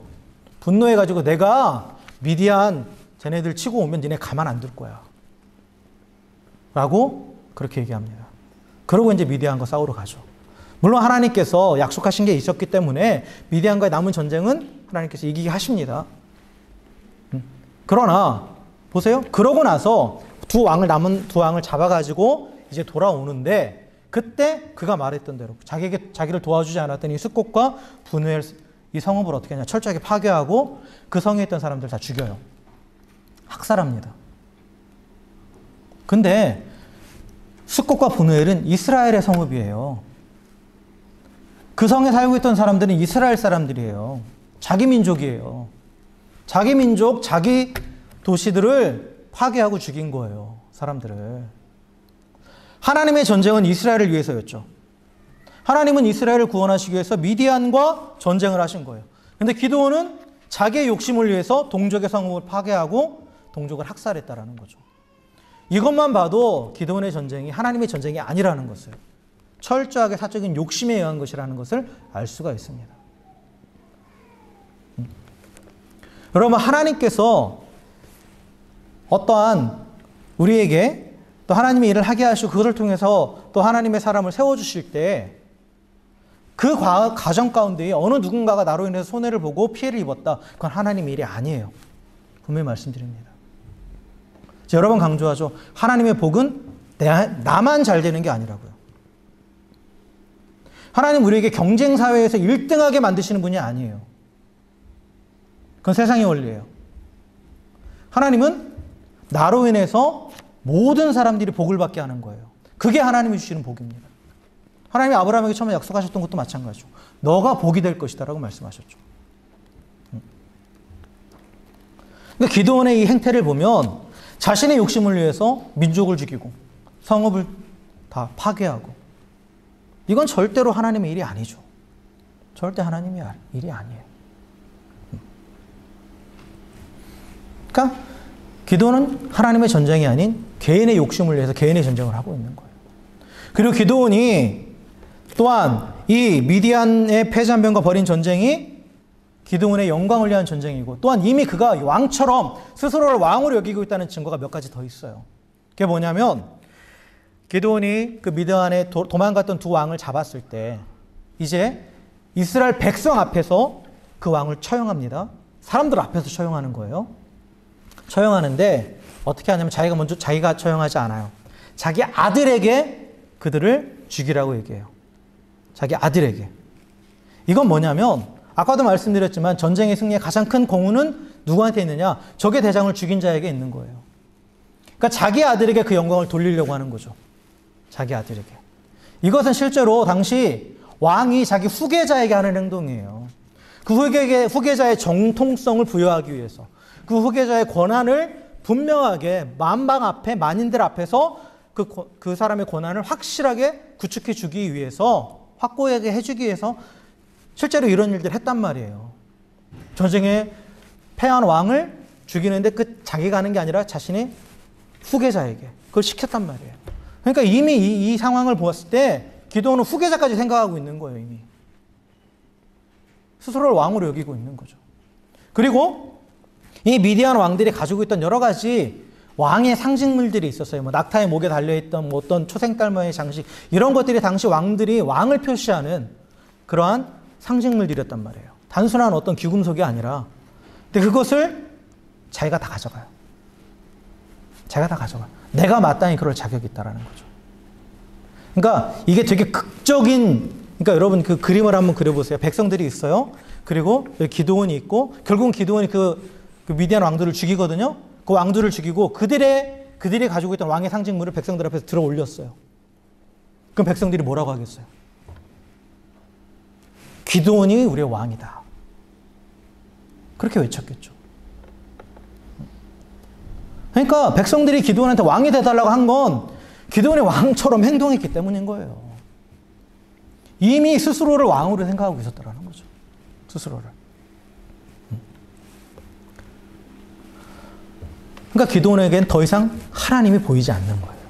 분노해가지고 내가 미디안 쟤네들 치고 오면 니네 가만 안 둘 거야. 라고 그렇게 얘기합니다. 그러고 이제 미디안과 싸우러 가죠. 물론 하나님께서 약속하신 게 있었기 때문에 미디안과의 남은 전쟁은 하나님께서 이기게 하십니다. 그러나 보세요. 그러고 나서 남은 두 왕을 잡아가지고 이제 돌아오는데 그때 그가 말했던 대로 자기를 도와주지 않았던 이 스콧과 분우엘 이 성읍을 어떻게 하냐 철저하게 파괴하고 그 성에 있던 사람들 다 죽여요. 학살합니다. 근데 스콧과 분우엘은 이스라엘의 성읍이에요. 그 성에 살고 있던 사람들은 이스라엘 사람들이에요. 자기 민족이에요. 자기 민족, 자기 도시들을 파괴하고 죽인 거예요. 사람들을. 하나님의 전쟁은 이스라엘을 위해서였죠. 하나님은 이스라엘을 구원하시기 위해서 미디안과 전쟁을 하신 거예요. 근데 기드온은 자기의 욕심을 위해서 동족의 성읍을 파괴하고 동족을 학살했다라는 거죠. 이것만 봐도 기드온의 전쟁이 하나님의 전쟁이 아니라는 것을 철저하게 사적인 욕심에 의한 것이라는 것을 알 수가 있습니다. 여러분 하나님께서 어떠한 우리에게 또 하나님의 일을 하게 하시고 그것을 통해서 또 하나님의 사람을 세워주실 때 그 가정 가운데 어느 누군가가 나로 인해서 손해를 보고 피해를 입었다. 그건 하나님의 일이 아니에요. 분명히 말씀드립니다. 여러 번 강조하죠. 하나님의 복은 나만 잘 되는 게 아니라고요. 하나님 우리에게 경쟁사회에서 1등하게 만드시는 분이 아니에요. 그건 세상의 원리예요. 하나님은 나로 인해서 모든 사람들이 복을 받게 하는 거예요. 그게 하나님이 주시는 복입니다. 하나님이 아브라함에게 처음에 약속하셨던 것도 마찬가지죠. 너가 복이 될 것이다 라고 말씀하셨죠. 그러니까 기드온의 이 행태를 보면 자신의 욕심을 위해서 민족을 죽이고 성읍을 다 파괴하고 이건 절대로 하나님의 일이 아니죠. 절대 하나님의 일이 아니에요. 그러니까 기드온은 하나님의 전쟁이 아닌 개인의 욕심을 위해서 개인의 전쟁을 하고 있는 거예요. 그리고 기드온이 또한 이 미디안의 패잔병과 벌인 전쟁이 기드온의 영광을 위한 전쟁이고 또한 이미 그가 왕처럼 스스로를 왕으로 여기고 있다는 증거가 몇 가지 더 있어요. 그게 뭐냐면 기드온이 그 미디안에 도망갔던 두 왕을 잡았을 때 이제 이스라엘 백성 앞에서 그 왕을 처형합니다. 사람들 앞에서 처형하는 거예요. 처형하는데 어떻게 하냐면 자기가 처형하지 않아요. 자기 아들에게 그들을 죽이라고 얘기해요. 자기 아들에게. 이건 뭐냐면 아까도 말씀드렸지만 전쟁의 승리의 가장 큰 공헌은 누구한테 있느냐? 적의 대장을 죽인 자에게 있는 거예요. 그러니까 자기 아들에게 그 영광을 돌리려고 하는 거죠. 자기 아들에게. 이것은 실제로 당시 왕이 자기 후계자에게 하는 행동이에요. 그 후계자의 정통성을 부여하기 위해서 그 후계자의 권한을 분명하게 만방 앞에 만인들 앞에서 그 사람의 권한을 확실하게 구축해 주기 위해서 확고하게 해주기 위해서 실제로 이런 일들을 했단 말이에요. 전쟁에 패한 왕을 죽이는데 자기가 하는 게 아니라 자신의 후계자에게 그걸 시켰단 말이에요. 그러니까 이미 이 상황을 보았을 때 기드온은 후계자까지 생각하고 있는 거예요. 이미 스스로를 왕으로 여기고 있는 거죠. 그리고 이 미디안 왕들이 가지고 있던 여러 가지 왕의 상징물들이 있었어요. 뭐 낙타의 목에 달려있던 뭐 어떤 초생달모의 장식, 이런 것들이 당시 왕들이 왕을 표시하는 그러한 상징물들이었단 말이에요. 단순한 어떤 귀금속이 아니라. 근데 그것을 자기가 다 가져가요. 자기가 다 가져가요. 내가 마땅히 그럴 자격이 있다라는 거죠. 그러니까 이게 되게 극적인, 그러니까 여러분 그 그림을 한번 그려보세요. 백성들이 있어요. 그리고 여기 기드온이 있고, 결국은 기드온이 그 미디안 왕들을 죽이거든요. 그 왕들을 죽이고 그들이 가지고 있던 왕의 상징물을 백성들 앞에서 들어 올렸어요. 그럼 백성들이 뭐라고 하겠어요? 기드온이 우리의 왕이다. 그렇게 외쳤겠죠. 그러니까 백성들이 기드온한테 왕이 되달라고 한 건 기드온이 왕처럼 행동했기 때문인 거예요. 이미 스스로를 왕으로 생각하고 있었다는 거죠. 스스로를. 그러니까 기드온에겐 더 이상 하나님이 보이지 않는 거예요.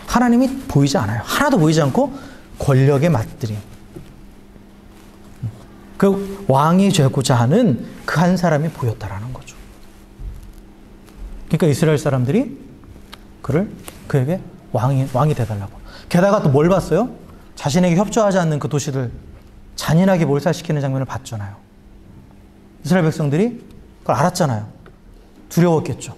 하나님이 보이지 않아요. 하나도 보이지 않고 권력에 맞들인 그 왕이 되고자 하는 그 한 사람이 보였다라는 거죠. 그러니까 이스라엘 사람들이 그에게 왕이 되달라고. 게다가 또 뭘 봤어요? 자신에게 협조하지 않는 그 도시들 잔인하게 몰살시키는 장면을 봤잖아요. 이스라엘 백성들이 그걸 알았잖아요. 두려웠겠죠.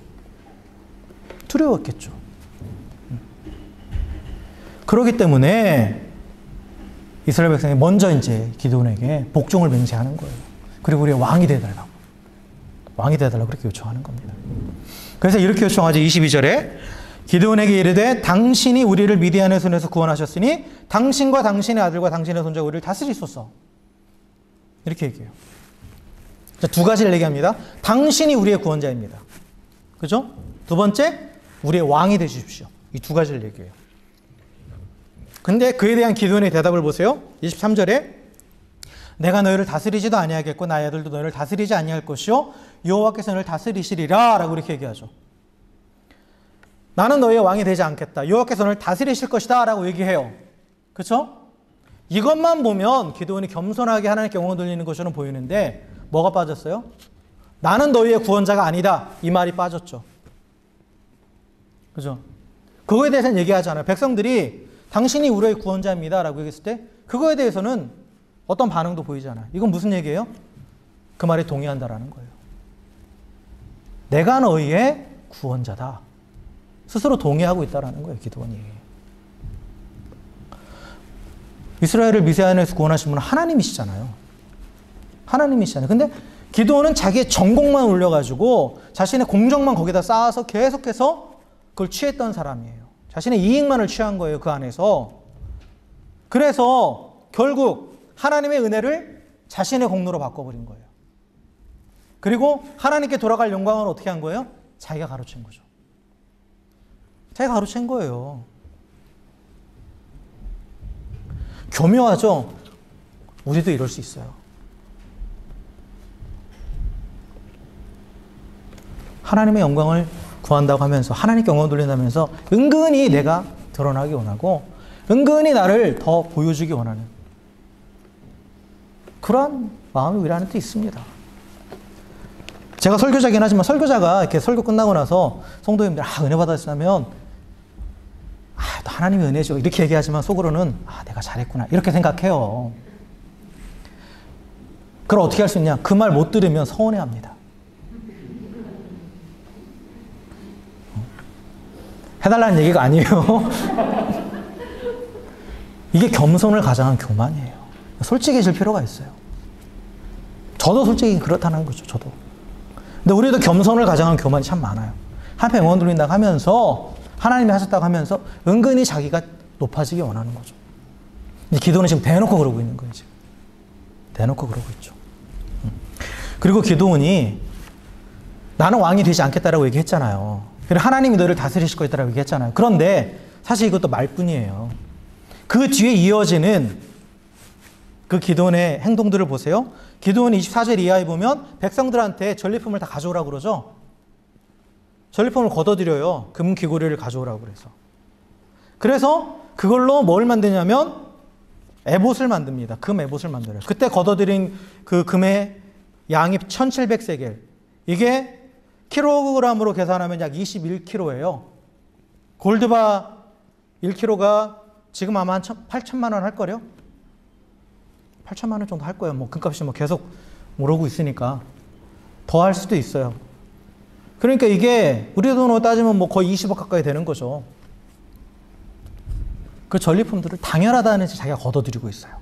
그렇기 때문에 이스라엘 백성이 먼저 이제 기드온에게 복종을 맹세하는 거예요. 그리고 우리의 왕이 되달라고. 그렇게 요청하는 겁니다. 그래서 이렇게 요청하죠. 22절에 기드온에게 이르되 당신이 우리를 미디안의 손에서 구원하셨으니 당신과 당신의 아들과 당신의 손자가 우리를 다스리소서. 이렇게 얘기해요. 자, 두 가지를 얘기합니다. 당신이 우리의 구원자입니다. 그죠? 두 번째, 우리의 왕이 되십시오. 이 두 가지를 얘기해요. 근데 그에 대한 기드온의 대답을 보세요. 23절에 내가 너희를 다스리지도 아니하겠고 나의 아들도 너희를 다스리지 아니할 것이요 여호와께서 너희를 다스리시리라 라고 이렇게 얘기하죠. 나는 너희의 왕이 되지 않겠다. 여호와께서 너희를 다스리실 것이다 라고 얘기해요. 그렇죠? 이것만 보면 기드온이 겸손하게 하나님께 영광을 돌리는 것처럼 보이는데 뭐가 빠졌어요? 나는 너희의 구원자가 아니다. 이 말이 빠졌죠. 그죠? 그거에 대해서는 얘기하지 않아요. 백성들이 당신이 우리의 구원자입니다 라고 얘기했을 때 그거에 대해서는 어떤 반응도 보이지 않아요. 이건 무슨 얘기예요? 그 말에 동의한다라는 거예요. 내가 너희의 구원자다. 스스로 동의하고 있다라는 거예요. 기드온이. 이스라엘을 미디안에서 구원하신 분은 하나님이시잖아요. 근데 기드온은 자기의 전공만 올려가지고 자신의 공적만 거기다 쌓아서 계속해서 그걸 취했던 사람이에요. 자신의 이익만을 취한 거예요. 그 안에서. 그래서 결국 하나님의 은혜를 자신의 공로로 바꿔버린 거예요. 그리고 하나님께 돌아갈 영광은 어떻게 한 거예요? 자기가 가로챈 거죠. 자기가 가로챈 거예요. 교묘하죠? 우리도 이럴 수 있어요. 하나님의 영광을 구한다고 하면서 하나님께 영광을 돌린다면서 은근히 내가 드러나기 원하고 은근히 나를 더 보여주기 원하는 그런 마음이 우리 안에 또 있습니다. 제가 설교자긴 하지만 설교자가 이렇게 설교 끝나고 나서 성도님들 은혜 받았으면 하나님의 은혜죠 이렇게 얘기하지만 속으로는 내가 잘했구나 이렇게 생각해요. 그럼 어떻게 할 수 있냐? 그 말 못 들으면 서운해합니다. 해달라는 얘기가 아니에요. 이게 겸손을 가장한 교만이에요. 솔직해질 필요가 있어요. 저도 솔직히 그렇다는 거죠. 저도. 근데 우리도 겸손을 가장한 교만이 참 많아요. 한편 영광 돌린다고 하면서 하나님이 하셨다고 하면서 은근히 자기가 높아지기 원하는 거죠. 기드온은 지금 대놓고 그러고 있는 거예요. 지금. 대놓고 그러고 있죠. 그리고 기드온이 나는 왕이 되지 않겠다라고 얘기했잖아요. 그리고 하나님이 너를 다스리실 것이다라고 얘기했잖아요. 그런데 사실 이것도 말뿐이에요. 그 뒤에 이어지는 그 기드온의 행동들을 보세요. 기드온이 24절 이하에 보면 백성들한테 전리품을 다 가져오라고 그러죠. 전리품을 걷어들여요. 금 귀고리를 가져오라고 그래서. 그래서 그걸로 뭘 만드냐면 에봇을 만듭니다. 금 에봇을 만들어요. 그때 걷어들인 그 금의 양이 1700세겔. 이게 킬로그램으로 계산하면 약 21kg예요. 골드바 1kg가 지금 아마 한 8천만 원 할걸요? 8천만 원 정도 할 거예요. 뭐 금값이 뭐 계속 오르고 있으니까 더 할 수도 있어요. 그러니까 이게 우리 돈으로 따지면 뭐 거의 20억 가까이 되는 거죠. 그 전리품들을 당연하다는 자기가 걷어들이고 있어요.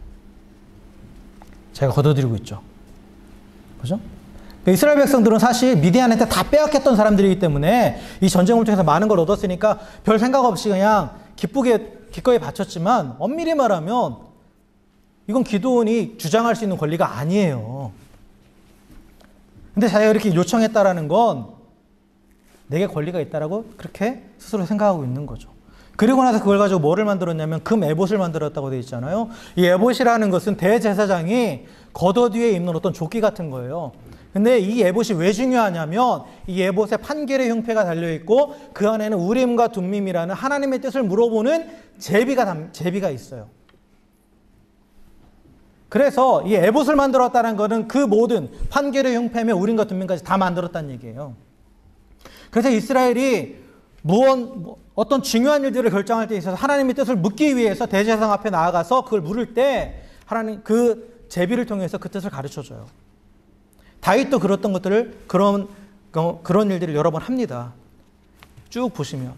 자기가 걷어들이고 있죠. 그죠? 그러니까 이스라엘 백성들은 사실 미디안한테 다 빼앗겼던 사람들이기 때문에 이 전쟁을 통해서 많은 걸 얻었으니까 별 생각 없이 그냥 기꺼이 바쳤지만 엄밀히 말하면 이건 기드온이 주장할 수 있는 권리가 아니에요. 근데 자기가 이렇게 요청했다라는 건 내게 권리가 있다라고 그렇게 스스로 생각하고 있는 거죠. 그리고 나서 그걸 가지고 뭐를 만들었냐면 금 에봇을 만들었다고 되어 있잖아요. 이 에봇이라는 것은 대제사장이 겉옷 뒤에 입는 어떤 조끼 같은 거예요. 근데 이 에봇이 왜 중요하냐면 이 에봇에 판결의 흉패가 달려있고 그 안에는 우림과 둠밈이라는 하나님의 뜻을 물어보는 제비가 있어요. 그래서 이 에봇을 만들었다는 것은 그 모든 판결의 흉패며 우림과 둠밈까지 다 만들었다는 얘기예요. 그래서 이스라엘이 어떤 중요한 일들을 결정할 때 있어서 하나님의 뜻을 묻기 위해서 대제사장 앞에 나아가서 그걸 물을 때 하나님 그 제비를 통해서 그 뜻을 가르쳐줘요. 다윗도 그랬던 것들을 그런 일들을 여러 번 합니다. 쭉 보시면.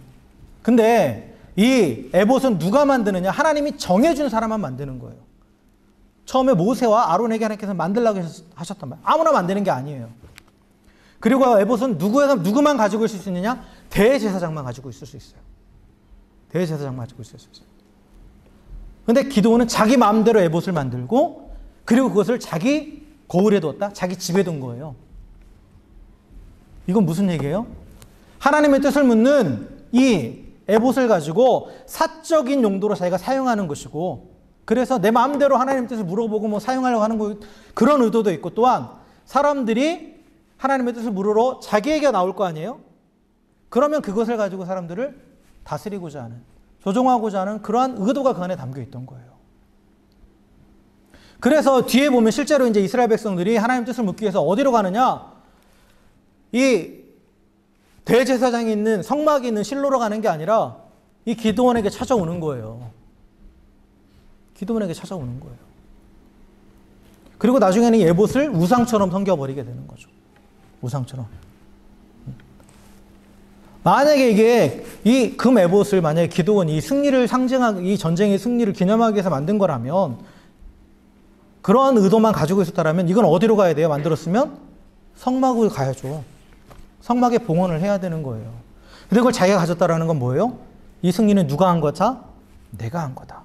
근데 이 에봇은 누가 만드느냐? 하나님이 정해준 사람만 만드는 거예요. 처음에 모세와 아론에게 하나님께서 만들라고 하셨단 말이에요. 아무나 만드는 게 아니에요. 그리고 에봇은 누구만 가지고 있을 수 있느냐? 대제사장만 가지고 있을 수 있어요. 대제사장만 가지고 있을 수 있어요. 근데 기드온은 자기 마음대로 에봇을 만들고 그리고 그것을 자기 거울에 뒀다? 자기 집에 둔 거예요. 이건 무슨 얘기예요? 하나님의 뜻을 묻는 이 에봇을 가지고 사적인 용도로 자기가 사용하는 것이고 그래서 내 마음대로 하나님의 뜻을 물어보고 뭐 사용하려고 하는 거 그런 의도도 있고 또한 사람들이 하나님의 뜻을 물으러 자기에게 나올 거 아니에요? 그러면 그것을 가지고 사람들을 다스리고자 하는, 조종하고자 하는 그러한 의도가 그 안에 담겨 있던 거예요. 그래서 뒤에 보면 실제로 이제 이스라엘 백성들이 하나님 뜻을 묻기 위해서 어디로 가느냐? 이 대제사장이 있는 성막이 있는 실로로 가는 게 아니라 이 기드온에게 찾아오는 거예요. 기드온에게 찾아오는 거예요. 그리고 나중에는 이 에봇을 우상처럼 섬겨버리게 되는 거죠. 우상처럼. 만약에 이게 이 금 에봇을 만약에 기드온이 승리를 상징하기, 이 전쟁의 승리를 기념하기 위해서 만든 거라면 그러한 의도만 가지고 있었다면 이건 어디로 가야 돼요? 만들었으면 성막으로 가야죠. 성막에 봉헌을 해야 되는 거예요. 근데 그걸 자기가 가졌다라는 건 뭐예요? 이 승리는 누가 한 거다? 내가 한 거다.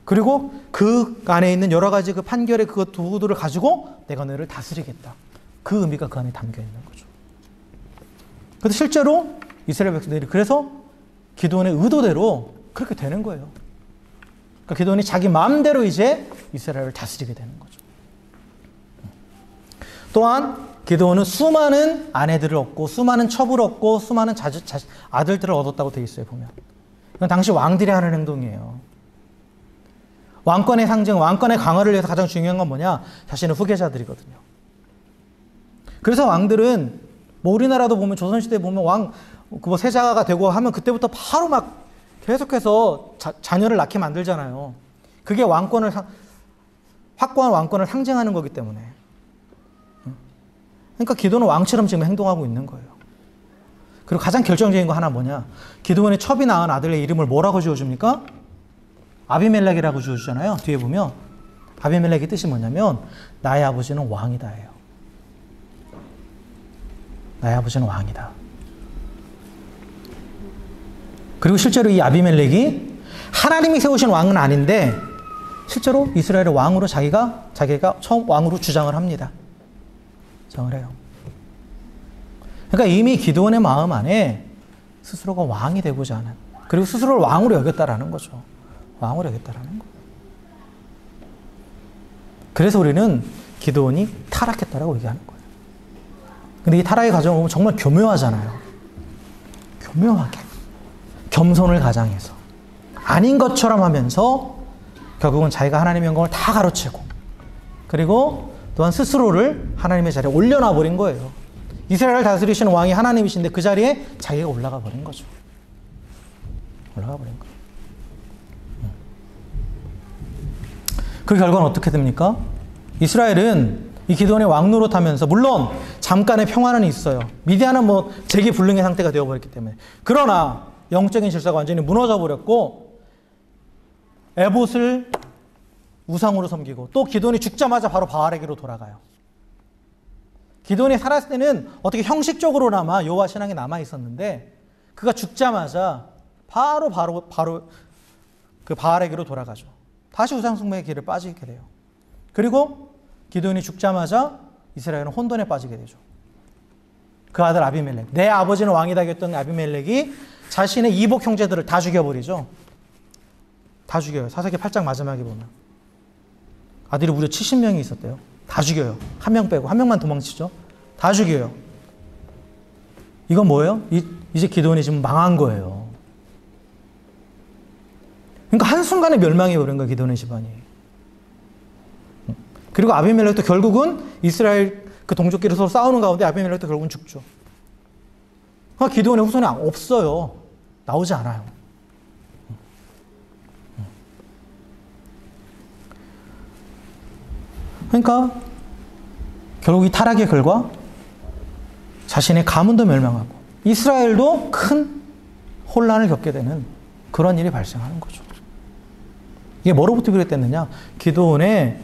그리고 그 안에 있는 여러 가지 그 판결의 그 도구들을 가지고 내가 너를 다스리겠다. 그 의미가 그 안에 담겨 있는 거죠. 그래서 실제로 이스라엘 백성들이 그래서 기드온의 의도대로 그렇게 되는 거예요. 그러니까 기드온이 자기 마음대로 이제 이스라엘을 다스리게 되는 거죠. 또한 기드온은 수많은 아내들을 얻고 수많은 첩을 얻고 수많은 아들들을 얻었다고 되어 있어요. 보면 이건 당시 왕들이 하는 행동이에요. 왕권의 상징, 왕권의 강화를 위해서 가장 중요한 건 뭐냐? 자신의 후계자들이거든요. 그래서 왕들은 뭐 우리나라도 보면 조선시대에 보면 세자가 되고 하면 그때부터 바로 막 계속해서 자녀를 낳게 만들잖아요. 그게 확고한 왕권을 상징하는 거기 때문에. 그러니까 기드온은 왕처럼 지금 행동하고 있는 거예요. 그리고 가장 결정적인 거 하나 뭐냐? 기드온의 첩이 낳은 아들의 이름을 뭐라고 지어줍니까? 아비멜렉이라고 지어주잖아요. 뒤에 보면 아비멜렉의 뜻이 뭐냐면 나의 아버지는 왕이다예요. 나의 아버지는 왕이다. 그리고 실제로 이 아비멜렉이 하나님이 세우신 왕은 아닌데 실제로 이스라엘의 왕으로 자기가 처음 왕으로 주장을 합니다. 주장을 해요. 그러니까 이미 기드온의 마음 안에 스스로가 왕이 되고자 하는, 그리고 스스로를 왕으로 여겼다라는 거죠. 왕으로 여겼다라는 거. 그래서 우리는 기드온이 타락했다라고 얘기하는 거예요. 근데 이 타락의 과정을 보면 정말 교묘하잖아요. 교묘하게. 겸손을 가장해서. 아닌 것처럼 하면서 결국은 자기가 하나님의 영광을 다 가로채고 그리고 또한 스스로를 하나님의 자리에 올려놔 버린 거예요. 이스라엘을 다스리시는 왕이 하나님이신데 그 자리에 자기가 올라가 버린 거죠. 올라가 버린 거예요. 그 결과는 어떻게 됩니까? 이스라엘은 이 기드온의 왕 노릇하면서 물론 잠깐의 평화는 있어요. 미디안은 뭐 재기불능의 상태가 되어버렸기 때문에. 그러나 영적인 질서가 완전히 무너져 버렸고 에봇을 우상으로 섬기고 또 기드온이 죽자마자 바로 바알에게로 돌아가요. 기드온이 살았을 때는 어떻게 형식적으로나마 여호와 신앙이 남아 있었는데 그가 죽자마자 바로 그 바알에게로 돌아가죠. 다시 우상 숭배의 길을 빠지게 돼요. 그리고 기드온이 죽자마자 이스라엘은 혼돈에 빠지게 되죠. 그 아들 아비멜렉, 내 아버지는 왕이다 했던 아비멜렉이 자신의 이복 형제들을 다 죽여버리죠. 다 죽여요. 사사기 8장 마지막에 보면 아들이 무려 70명이 있었대요. 다 죽여요. 한 명 빼고 한 명만 도망치죠. 다 죽여요. 이건 뭐예요? 이제 기드온이 지금 망한 거예요. 그러니까 한순간에 멸망해 버린 거예요. 기드온의 집안이. 그리고 아비멜렉도 결국은 이스라엘 그 동족끼리 서로 싸우는 가운데 아비멜렉도 결국은 죽죠. 그러니까 기드온의 후손이 없어요. 나오지 않아요. 그러니까 결국 이 타락의 결과 자신의 가문도 멸망하고 이스라엘도 큰 혼란을 겪게 되는 그런 일이 발생하는 거죠. 이게 뭐로부터 비롯됐느냐? 기드온의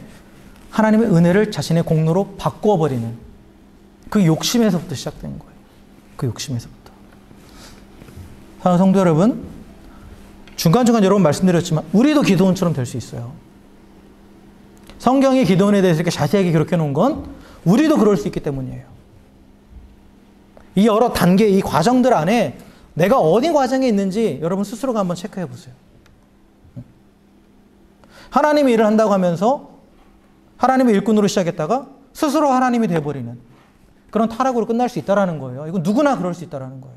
하나님의 은혜를 자신의 공로로 바꾸어버리는 그 욕심에서부터 시작된 거예요. 그 욕심에서부터. 사랑하는 성도 여러분, 중간중간 여러 번 말씀드렸지만 우리도 기드온처럼 될 수 있어요. 성경이 기드온에 대해서 이렇게 자세하게 기록해 놓은 건 우리도 그럴 수 있기 때문이에요. 이 여러 단계, 이 과정들 안에 내가 어디 과정에 있는지 여러분 스스로가 한번 체크해 보세요. 하나님이 일을 한다고 하면서 하나님의 일꾼으로 시작했다가 스스로 하나님이 되어버리는 그런 타락으로 끝날 수 있다는 거예요. 이건 누구나 그럴 수 있다는 거예요.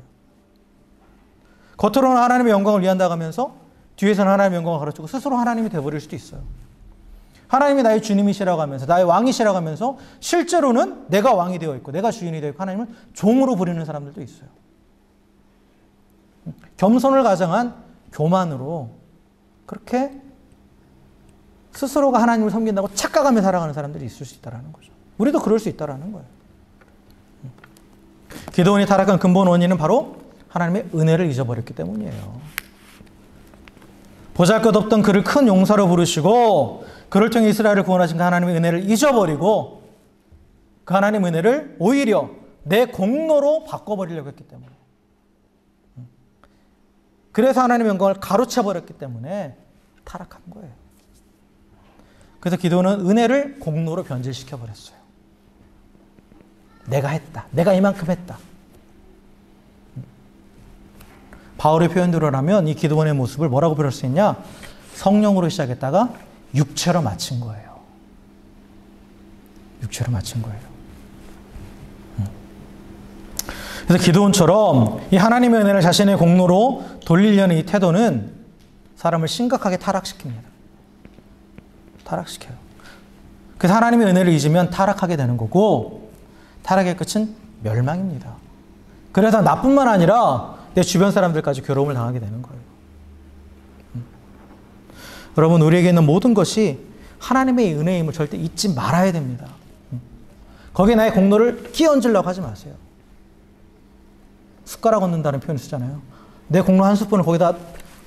겉으로는 하나님의 영광을 위한다고 하면서 뒤에서는 하나님의 영광을 가르치고 스스로 하나님이 되어버릴 수도 있어요. 하나님이 나의 주님이시라고 하면서 나의 왕이시라고 하면서 실제로는 내가 왕이 되어 있고 내가 주인이 되어 있고 하나님을 종으로 부리는 사람들도 있어요. 겸손을 가정한 교만으로 그렇게 스스로가 하나님을 섬긴다고 착각하며 살아가는 사람들이 있을 수 있다는 거죠. 우리도 그럴 수 있다는 거예요. 기드온이 타락한 근본 원인은 바로 하나님의 은혜를 잊어버렸기 때문이에요. 보잘것없던 그를 큰 용사로 부르시고 그를 통해 이스라엘을 구원하신 그 하나님의 은혜를 잊어버리고 그 하나님의 은혜를 오히려 내 공로로 바꿔버리려고 했기 때문에 그래서 하나님의 영광을 가로채버렸기 때문에 타락한 거예요. 그래서 기드온은 은혜를 공로로 변질시켜버렸어요. 내가 했다. 내가 이만큼 했다. 바울의 표현대로라면 이 기드온의 모습을 뭐라고 표현할 수 있냐? 성령으로 시작했다가 육체로 마친 거예요. 육체로 마친 거예요. 그래서 기드온처럼 이 하나님의 은혜를 자신의 공로로 돌리려는 이 태도는 사람을 심각하게 타락시킵니다. 타락시켜요. 그래서 하나님의 은혜를 잊으면 타락하게 되는 거고 타락의 끝은 멸망입니다. 그래서 나뿐만 아니라 내 주변 사람들까지 괴로움을 당하게 되는 거예요. 여러분, 우리에게 있는 모든 것이 하나님의 은혜임을 절대 잊지 말아야 됩니다. 거기에 나의 공로를 끼얹으려고 하지 마세요. 숟가락 얹는다는 표현을 쓰잖아요. 내 공로 한 스푼을 거기다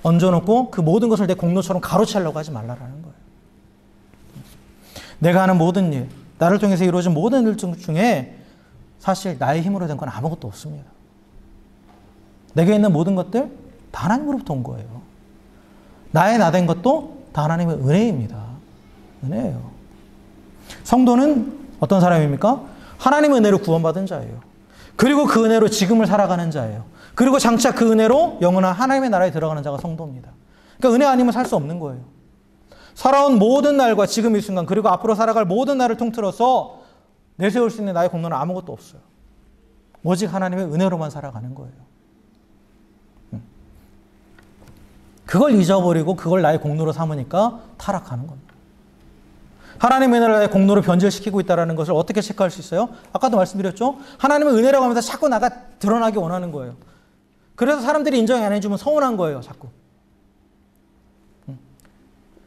얹어놓고 그 모든 것을 내 공로처럼 가로채려고 하지 말라라는 거예요. 내가 하는 모든 일, 나를 통해서 이루어진 모든 일 중에 사실 나의 힘으로 된 건 아무것도 없습니다. 내게 있는 모든 것들 다 하나님으로부터 온 거예요. 나의 나 된 것도 다 하나님의 은혜입니다. 은혜예요. 성도는 어떤 사람입니까? 하나님의 은혜로 구원받은 자예요. 그리고 그 은혜로 지금을 살아가는 자예요. 그리고 장차 그 은혜로 영원한 하나님의 나라에 들어가는 자가 성도입니다. 그러니까 은혜 아니면 살 수 없는 거예요. 살아온 모든 날과 지금 이 순간 그리고 앞으로 살아갈 모든 날을 통틀어서 내세울 수 있는 나의 공로는 아무것도 없어요. 오직 하나님의 은혜로만 살아가는 거예요. 그걸 잊어버리고 그걸 나의 공로로 삼으니까 타락하는 겁니다. 하나님의 은혜를 나의 공로로 변질시키고 있다는 것을 어떻게 체크할 수 있어요? 아까도 말씀드렸죠? 하나님의 은혜라고 하면서 자꾸 나가 드러나기 원하는 거예요. 그래서 사람들이 인정 안 해주면 서운한 거예요, 자꾸.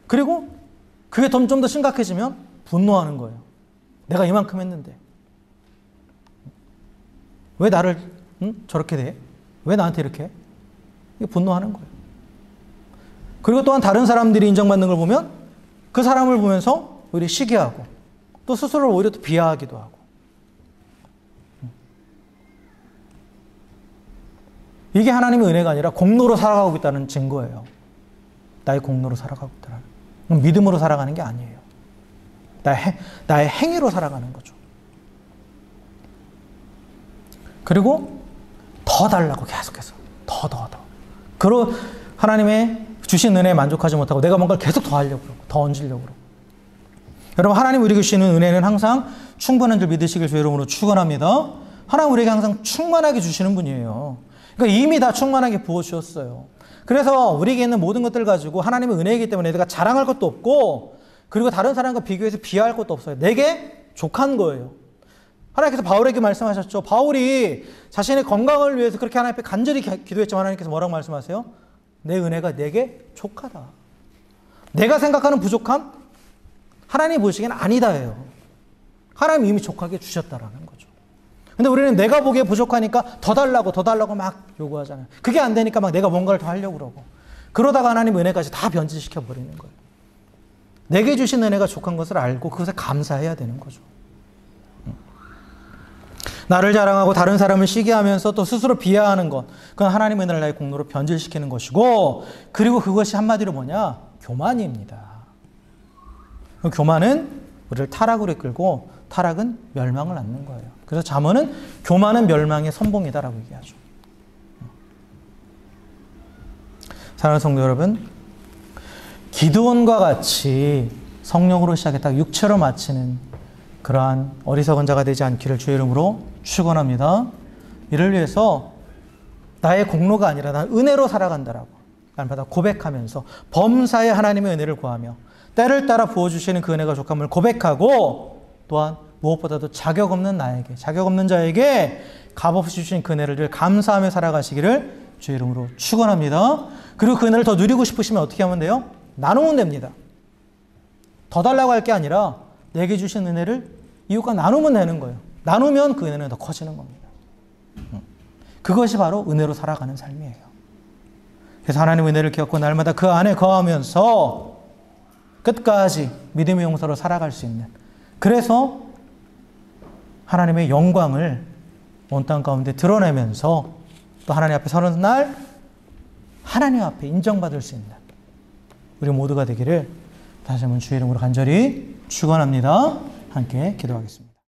그리고 그게 좀 더 심각해지면 분노하는 거예요. 내가 이만큼 했는데 왜 나를 저렇게 돼? 왜 나한테 이렇게 해? 이게 분노하는 거예요. 그리고 또한 다른 사람들이 인정받는 걸 보면 그 사람을 보면서 오히려 시기하고 또 스스로를 오히려 또 비하하기도 하고. 이게 하나님의 은혜가 아니라 공로로 살아가고 있다는 증거예요. 나의 공로로 살아가고 있다는. 믿음으로 살아가는 게 아니에요. 나의 행위로 살아가는 거죠. 그리고 더 달라고 계속해서 더. 그리고 하나님의 주신 은혜에 만족하지 못하고 내가 뭔가를 계속 더 하려고 그러고 더 얹으려고 그러고. 여러분, 하나님 우리에게 주시는 은혜는 항상 충분한 줄 믿으시길 주의 이름으로 축원합니다. 하나님 우리에게 항상 충만하게 주시는 분이에요. 그러니까 이미 다 충만하게 부어주셨어요. 그래서 우리에게 있는 모든 것들 가지고 하나님의 은혜이기 때문에 내가 자랑할 것도 없고 그리고 다른 사람과 비교해서 비하할 것도 없어요. 내게 족한 거예요. 하나님께서 바울에게 말씀하셨죠. 바울이 자신의 건강을 위해서 그렇게 하나님 앞에 간절히 기도했지만 하나님께서 뭐라고 말씀하세요? 내 은혜가 내게 족하다. 내가 생각하는 부족함 하나님이 보시기엔 아니다예요. 하나님이 이미 족하게 주셨다라는 거죠. 근데 우리는 내가 보기에 부족하니까 더 달라고 막 요구하잖아요. 그게 안 되니까 막 내가 뭔가를 더 하려고 그러고. 그러다가 하나님 은혜까지 다 변질시켜 버리는 거예요. 내게 주신 은혜가 족한 것을 알고 그것에 감사해야 되는 거죠. 나를 자랑하고 다른 사람을 시기하면서 또 스스로 비하하는 것, 그건 하나님의 은혜를 나의 공로로 변질시키는 것이고, 그리고 그것이 한마디로 뭐냐? 교만입니다. 교만은 우리를 타락으로 이끌고 타락은 멸망을 낳는 거예요. 그래서 잠언은 교만은 멸망의 선봉이다라고 얘기하죠. 사랑하는 성도 여러분, 기드온과 같이 성령으로 시작했다가 육체로 마치는 그러한 어리석은 자가 되지 않기를 주의 이름으로 축원합니다. 이를 위해서 나의 공로가 아니라 난 은혜로 살아간다라고 날마다 고백하면서 범사에 하나님의 은혜를 구하며 때를 따라 부어주시는 그 은혜가 족함을 고백하고 또한 무엇보다도 자격 없는 자에게 값없이 주신 그 은혜를 늘 감사하며 살아가시기를 주의 이름으로 축원합니다. 그리고 그 은혜를 더 누리고 싶으시면 어떻게 하면 돼요? 나누면 됩니다. 더 달라고 할 게 아니라 내게 주신 은혜를 이웃과 나누면 되는 거예요. 나누면 그 은혜는 더 커지는 겁니다. 그것이 바로 은혜로 살아가는 삶이에요. 그래서 하나님의 은혜를 기억하고 날마다 그 안에 거하면서 끝까지 믿음의 용사로 살아갈 수 있는, 그래서 하나님의 영광을 온 땅 가운데 드러내면서 또 하나님 앞에 서는 날 하나님 앞에 인정받을 수 있는 우리 모두가 되기를 다시 한번 주의 이름으로 간절히 축원합니다. 함께 기도하겠습니다.